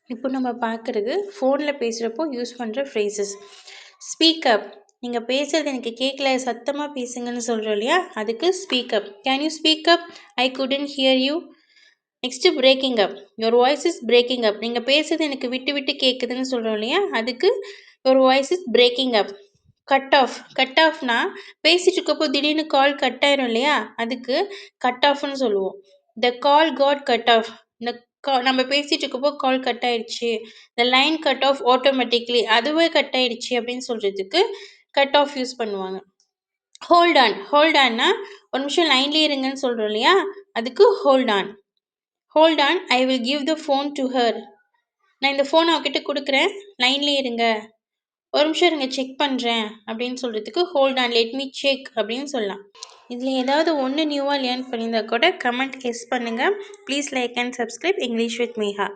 இப்போ நம்ம பார்க்குறது ஃபோனில் பேசுகிறப்போ யூஸ் பண்ணுற ஃப்ரேசஸ். Speak up. நீங்கள் பேசுகிறது எனக்கு கேட்கல, சத்தமாக பேசுங்கன்னு சொல்கிறோம் இல்லையா, அதுக்கு speak up. Can you speak up? I couldn't hear you. Next breaking up. Your voice is breaking up. நீங்கள் பேசுறது எனக்கு விட்டு விட்டு கேட்குதுன்னு சொல்கிறோம் இல்லையா, அதுக்கு your voice is breaking up. Cut off. Cut ஆஃப்னா பேசிட்டு இருக்கப்போ திடீர்னு கால் கட் ஆயிரும் இல்லையா, அதுக்கு கட் ஆஃப்னு சொல்லுவோம். த கால் காட் கட் ஆஃப். இந்த நம்ம பேசிட்டு இருக்கப்போ கால் கட் ஆயிடுச்சு, the line cut off automatically, அதுவே கட் ஆயிடுச்சு அப்படின்னு சொல்றதுக்கு கட் ஆஃப் யூஸ் பண்ணுவாங்க. Hold on. ஹோல்ட் ஆன்னா ஒரு நிமிஷம் லைன்லேயே இருங்கன்னு சொல்கிறோம் இல்லையா, அதுக்கு hold on. Hold on, I will give the phone to her. நான் இந்த ஃபோன் அவகிட்ட கொடுக்குறேன், லைன்லேயே இருங்க, ஒரு நிமிஷம் இருங்க செக் பண்ணுறேன் அப்படின்னு சொல்கிறதுக்கு hold on, let me check அப்படின்னு சொல்லலாம். இதில் ஏதாவது ஒன்று நியூவாக லேர்ன் பண்ணியிருந்தா கூட கமெண்ட் எஸ் பண்ணுங்கள். Please like and subscribe English with Meha.